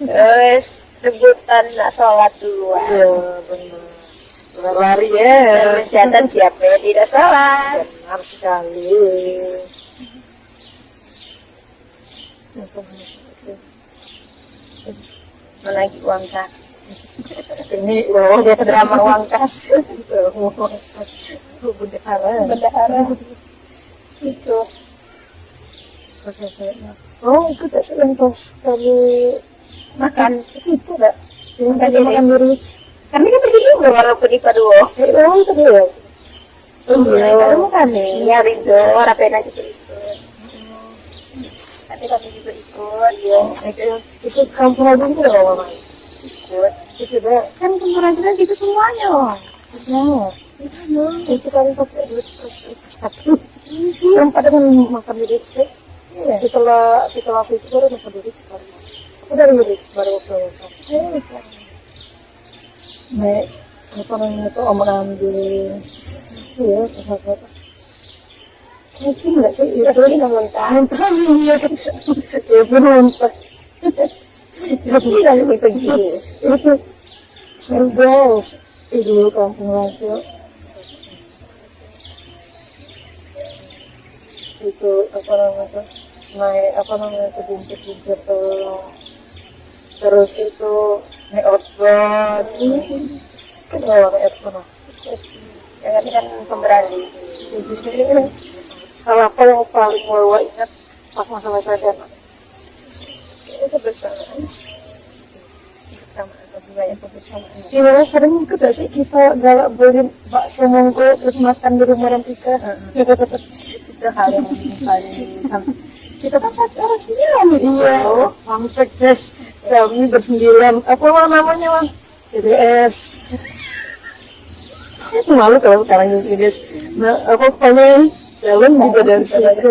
terus rebutan nak sholat duluan. ya benar. Lari ya, Dan mencatat siapa yang tidak sholat. benar sekali. Menagih uang kas. Ini loh dia Drama uang kas. bendahara. Bendahara. Itu. Pas SMA. Oh, itu tak sering pas kami Makan. itu tak. Yang Makan tadi diri. makan di Rich. Kami kan pergi juga walaupun IPA 2. Oh, itu dia. Iya, baru kami. Ya itu, rapi nanti ikut. Tapi kami juga ikut. Ya. Itu kampung agung itu loh, Mama. Ikut. Itu dah. Kan kemurahan gitu semuanya. Nah, itu kami pakai duit pas satu. Sempat dengan makan di Rich. Iya. Setelah situ baru makan di Rich baru. Aku dari Rich baru ke sana. Naik apa namanya itu om ambil ya pesawat mungkin nggak sih itu Tapi nggak muntah. muntah iya ya pun muntah Tapi kami pergi. itu seru guys itu kampung Raja itu apa namanya naik apa namanya itu bincir tuh terus itu naik outbound kan bawa naik outbound Ya, kami kan pemberani. kalau apa yang paling bawa ingat pas masa-masa SMA Itu kebersamaan. Kebersamaan lebih banyak kebersamaan. gimana sering ikut gak sih kita galak beli bakso monggo terus makan di rumah orang Tika Itu hal yang paling kita kan satu orang sembilan. iya mantep guys kami bersembilan apa namanya Wan CDS malu kalau sekarang ini guys nah apa pokoknya jalan juga dari situ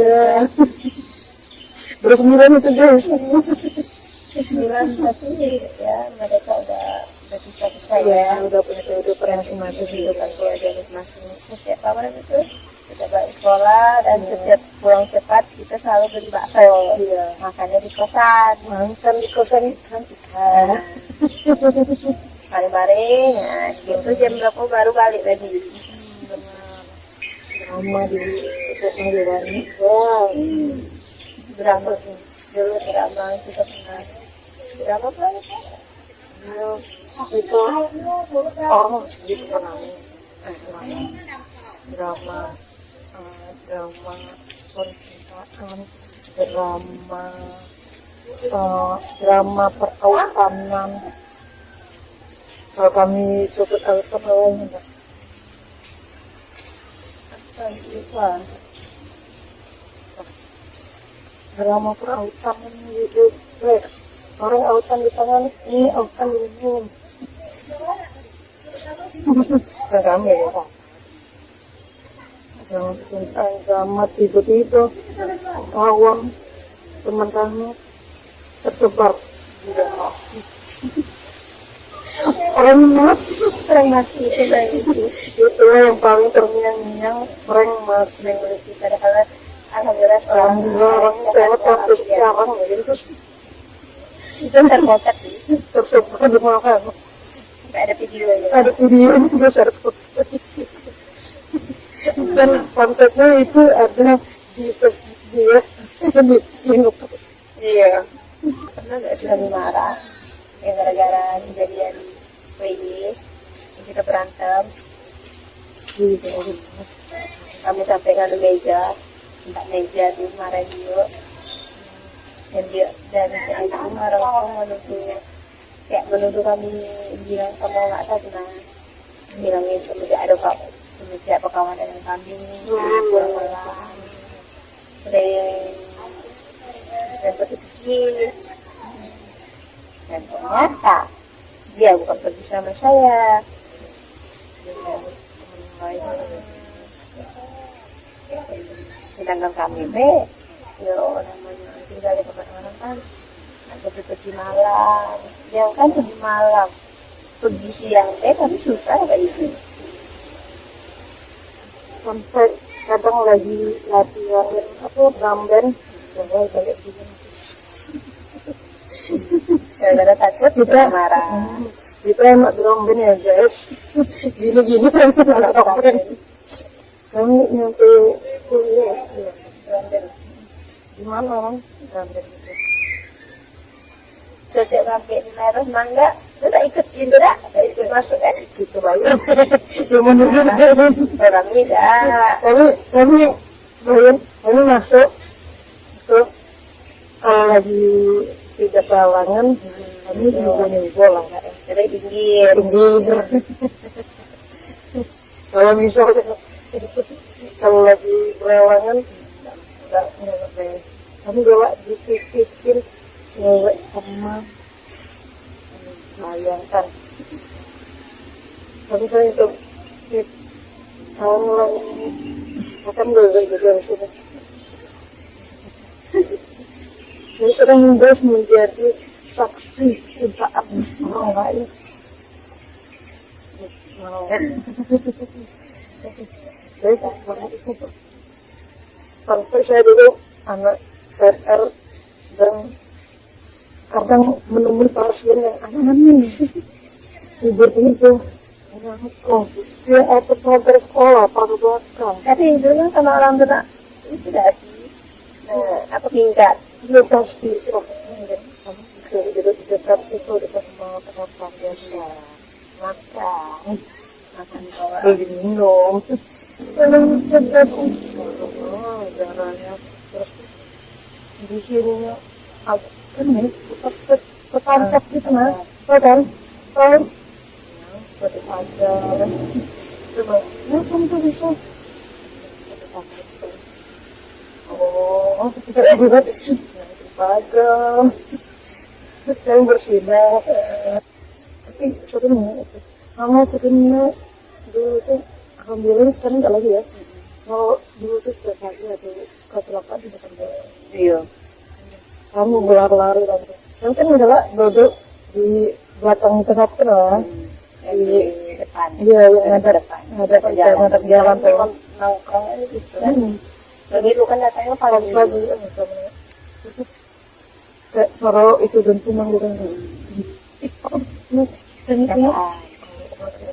bersembilan itu guys Sembilan, tapi ya mereka udah bisa ya. udah punya kehidupan masing-masing Masih kehidupan keluarga masing-masing. Setiap kapan itu kita balik sekolah dan setiap pulang cepat kita selalu beli bakso. Iya. Makannya di kosan. mantan di kosan ikan ikan Bareng-bareng, nah gitu jam berapa baru balik lagi. drama di SMA di Wani wow Drama sih. Dulu drama kita pernah. Drama apa? itu orang sedih sebenarnya drama drama percintaan drama perkautanan kalau kami cukup autan awalnya enggak Wah, drama perautan itu guys orang autan di tangan ini autan di minum kan kami ya sama drama percintaan drama tiba-tiba kawan teman kami tersebar di danau orang mati orang mati itu lagi. itu yang paling terngiang-ngiang orang mati Padahal Alhamdulillah sekarang orang sehat sampai sekarang ya. Terus itu terkocak sih. tersebar di mana? Nggak ada videonya. Ada video terus ada foto. Dan kontennya itu ada di Facebook dia di ngepost. Iya. Pernah nggak sih kami marah yang gara-gara kejadian WY yang kita berantem, kami sampai ngadu meja, minta meja tuh marah dia, dan dia dan saya itu marah menuduh kami bilang sama nggak satu nah bilangin semenjak berkawan dengan kami sering berpikir, dan ternyata dia bukan pergi sama saya, sedangkan kami namanya tinggal di tempat orang kan pergi malam, yang kan pergi malam, pergi siang tapi susah nggak isi. Sampai kadang lagi latihan drum band mulai balik di Gara-gara takut kita marah. kita anak drum band ya guys, gini-gini kan drum band kami nyampe kuliah ya drum band gimana orang drum band itu Setiap sampai di Meros mangga udah ikut tidak masuk kan gitu bayar yang menurut orang tidak. kami bayar kami masuk itu kalau lagi tidak halangan kami juga nyoba lah Jadi pinggir. Kalau misalnya kalau lagi berhalangan nggak bayar kami bawa dipikir cewek teman bayangkan tapi saya itu tahun lalu akan belajar juga di sini. Saya sedang membahas menjadi saksi cintaan orang lain. Sampai saya dulu anak RR dan kadang menemui pasien yang aneh-aneh tiba-tiba oh dia atas motor sekolah pakai belakang Tapi itu kan sama orang tua itu tidak sih. Apa tingkat? dia pasti dekat itu dekat sama pesantren biasa Makan bawa. beli minum jangan cepat darahnya terus di sininya agak kan pas ketancap gitu nah kan buat pagar coba kenapa tuh bisa oh tidak berat pagar yang bersinar tapi serunya itu sama serunya dulu tuh alhamdulillah sekarang nggak lagi ya kalau dulu tuh setiap pagi atau kecelakaan di depan Iya. kamu berlari-lari langsung yang kan adalah duduk di belakang pesawat lah Di depan. iya yang ada jalan tuh Nongkrongnya di situ kan. Jadi lu kan datangnya pagi terus kayak suara itu dentuman gitu dan itu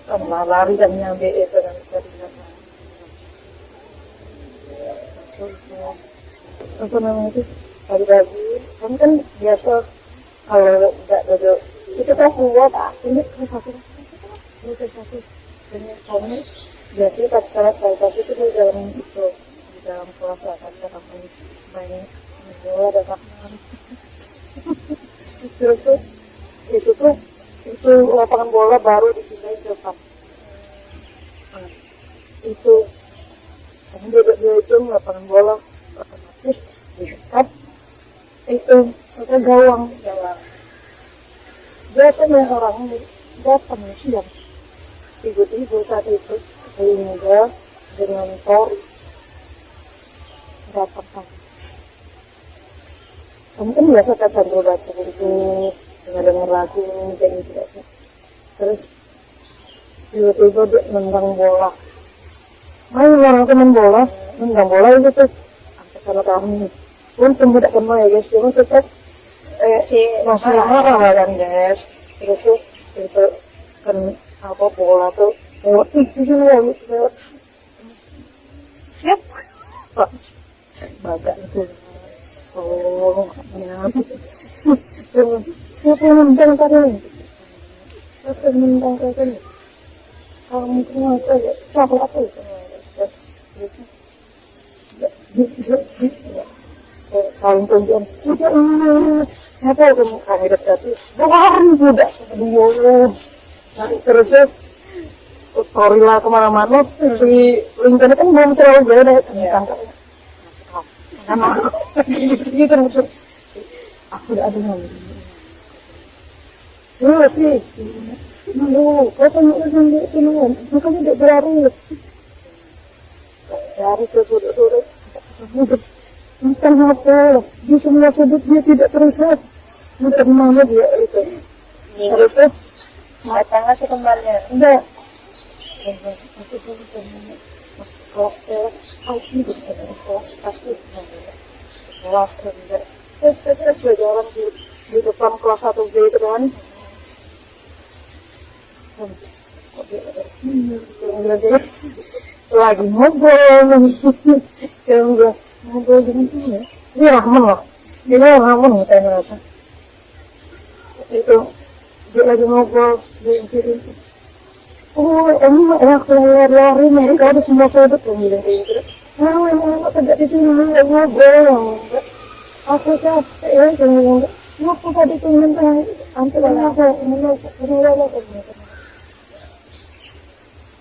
kan lari dan nyampe itu kan dari apa namanya itu pagi-pagi kan biasa kalau nggak duduk itu kelas 2 Pak. ini kelas satu dan kami biasanya pagi-pagi itu di dalam kelas lah kan kami main bola dan lapangan terus tuh itu lapangan bola baru dipindahin ke depan itu kami duduk di ujung lapangan bola otomatis di dekat itu ada gawang biasanya orang datang siang tiba-tiba saat itu hingga dengan tori datang kamu kan biasa kan sambil baca buku dengar lagu kayak gitu biasa terus tiba-tiba dia nendang bola main orang tuh main bola itu tuh sampai karena kami untung tidak kenal ya guys, cuma tetap masih marah lah kan guys. Terus tuh itu kan apa bola tuh lewat tipis lah, lewat siap pas baga itu. Oh ya, siapa yang nendang kalian? Siapa yang nendang kalian? Kamu kenapa ya? Coklat apa itu? Terus saling tunjukan siapa yang kami dekati bukan budak dulu. Nah, terus Torila kemana-mana si Lincoln kan belum terlalu jauh dari tangkap sama gitu maksud aku udah ada nama sih malu kau tanya orang dia keluar makanya tidak berarut cari ke sudut-sudut terus entah apa di semua sudut dia tidak terlihat entah mana dia itu terus tuh Datang nggak sih kembarnya? enggak masuk kelas pelak ini bisa kelas pasti kelas kerja terus berjalan di depan kelas 1B itu kan kok dia ada di sini lagi ngobrol yang udah ngobrol dengan sini ini Rahman loh ini Rahman kayak ngerasa itu dia lagi ngobrol di kiri. Oh, emang enak lari-lari mereka ada semua sudut yang bilang kayak gitu. Nah, emang kerja di sini ngobrol. Aku capek ya, jangan ngapa tadi tuh mentah hampir apa menolak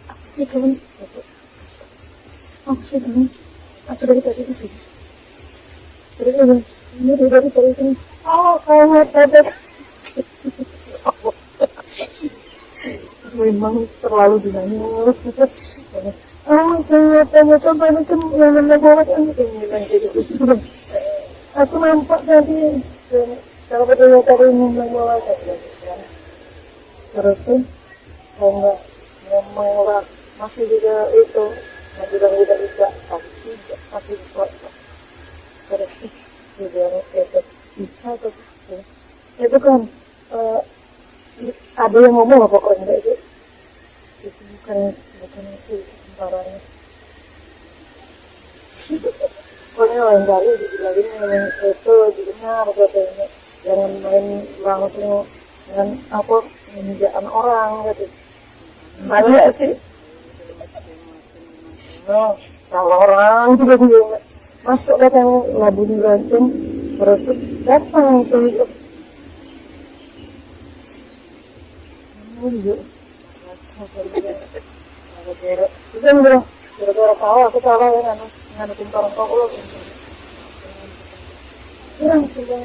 aku sih kawan aku dari tadi di sini terus ini dari tadi sini kamu tadi memang terlalu dinamik. Ternyata banyak yang membuat yang bilang gitu. Aku nampak tadi kalau betul tadi membawa terus tuh kalau nggak masih juga itu bilang tidak tapi kuat terus tuh dia itu bicara terus itu kan ada yang ngomong apa kok enggak sih itu bukan itu barangnya pokoknya lain kali dibilangin yang itu didengar katanya jangan main langsung dengan apa menjaga orang gitu mana sih salah orang masuk datang labun rancang terus tuh datang sih itu enggak gara-gara tahu aku salah ya kan ngadepin orang tua lo kurang juga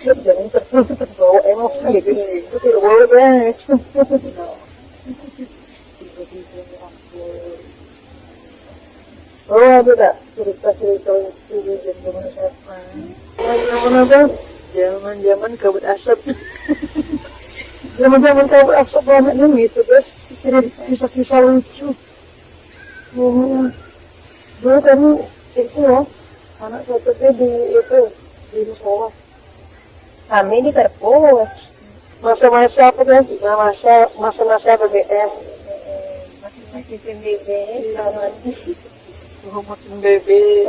jangan terbawa emosi gitu itu tidak boleh banget oh ada tak cerita-cerita lucu di zaman SMA zaman apa? Zaman kabut asap zaman kabut asap banget nih gitu terus kisah-kisah lucu dulu kami itu ya anak satu di itu di musola Kami di perpus. masa-masa apa guys masa-masa BBM Masih PBB. makin bebe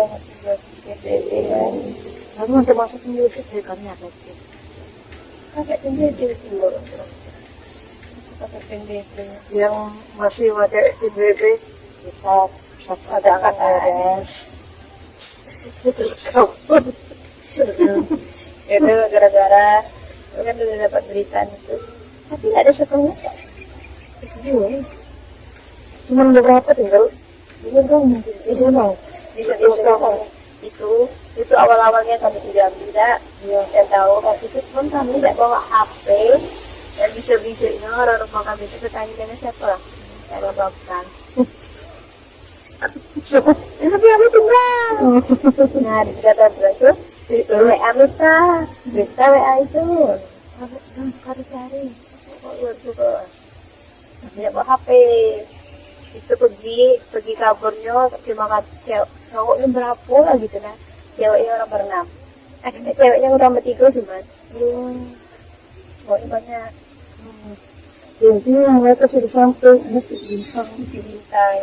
tapi masa-masa PBB kami apa sih Kakak PBB dulu. Masih pakai PBB. yang masih pakai PBB kita ada guys terus kabur Itu gara-gara kan udah dapat berita itu. Tapi nggak ada sekolahnya. cuman beberapa tinggal itu dong itu dong Bisa itu awal-awalnya kami tidak yang tahu kan itu pun kami tidak bawa HP dan bisa-bisanya orang rumah kami itu bertanya dengan siapa lah karena bahkan tapi aku tinggal nah di kata berarti itu WA Mita WA itu harus cari Tidak bawa HP. Itu pergi kaburnya cuma cowoknya berapa lah gitu nah. Ceweknya orang berenam. Ceweknya udah bertiga cuman. Cowoknya banyak. Jadi yang mereka sudah sampai bukit bintang. Bukit Bintang.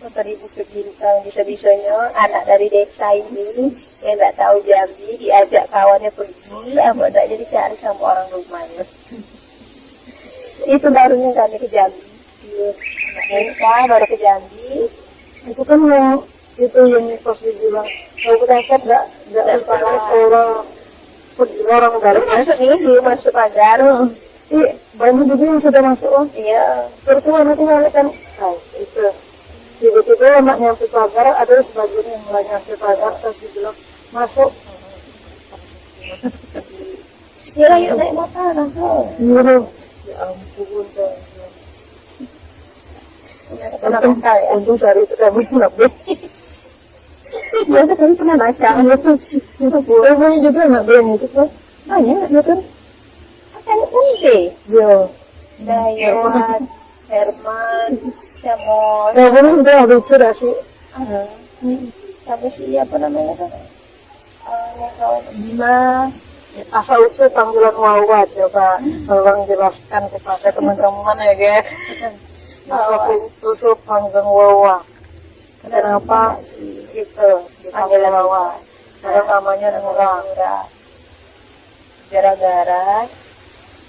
Tadi Bukit Bintang bisa-bisanya anak dari desa ini yang nggak tahu Jambi diajak kawannya pergi, apa enggak jadi cari sama orang rumahnya. Itu barunya kami ke Jambi. Anak desa baru ke Jambi. Itu kan yang itu yang pas dibilang kalau kita set nggak sekolah pergi orang dari Masuk nih belum masuk pagar. banyak juga yang sudah masuk oh. Iya. Terus cuma nanti balik kan itu tiba-tiba anak nyampe pagar ada sebagian yang nggak nyampe pagar terus dibilang masuk Ya yuk naik motor langsung. nyuruh ya ampun dah. Pernah nakal ya. Untung sehari itu kami nabung. Biasa kami pernah nakal. Banyak juga nabung itu kan banyak ya kan. Kan undi. Ya, Dayan, Herman, sama nabung itu lucu dah sih. sama si apa namanya tuh? Yang kawan Bima. Asal usul panggilan Wawa coba tolong jelaskan kepada teman-teman ya guys. Asal usul panggilan Wawa. Kenapa itu dipanggil Wawa? Karena namanya Nura. Gara-gara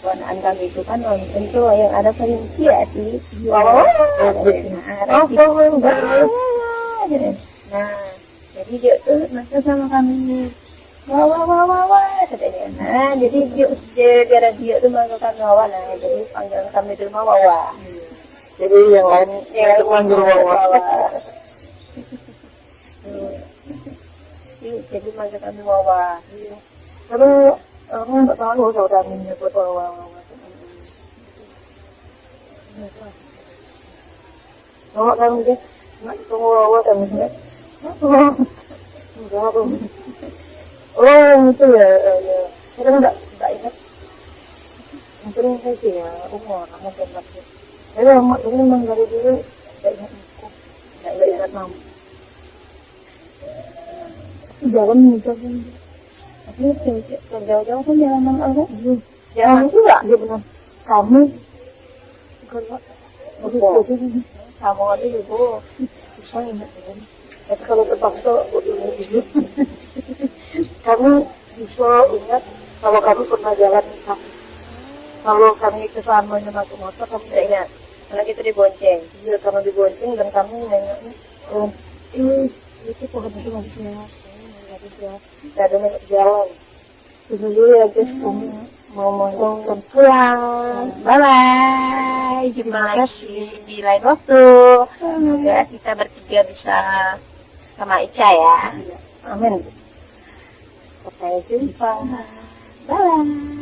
warnaan kami itu kan nonton tuh yang ada kelinci ya sih. Wow. Nah, jadi dia tuh nonton sama kami. Wah, katanya. Nah, jadi dia gara dia tuh manggilkan Wawa, nah jadi panggilan kami di rumah Wawa. Jadi yang lain itu panggil Wawa. Jadi manggil kami Wawa. Kalau aku nggak tahu saudara menyebut Wawa. Bawa kami deh, nggak ketemu Wawa kami deh. Enggak aku. Oh itu ya. Kita nggak ingat. Mungkin saya sih ya umur anak hebat sih. Tapi ini memang dari dulu nggak ingat aku, nggak ingat nama. Jalan juga kan. Tapi jauh-jauh kan jalan Mang Algo. Jalan juga dia benar. Kamu bukan Pak. Sama aja juga. Bisa ingat kan. Tapi kalau terpaksa ini kami bisa ingat kalau kami pernah jalan kaki. Kalau kami kesananya naik motor kami Saya ingat. Karena kita dibonceng. dia karena dibonceng dan kami nengoknya ini itu pohon itu nggak bisa nggak ada nengok jalan sudah dulu ya guys kami mau melanjutkan Pulang. Bye-bye. Jumpa lagi di lain waktu. Semoga kita bertiga bisa sama Ica ya. amin sampai jumpa Bye-bye.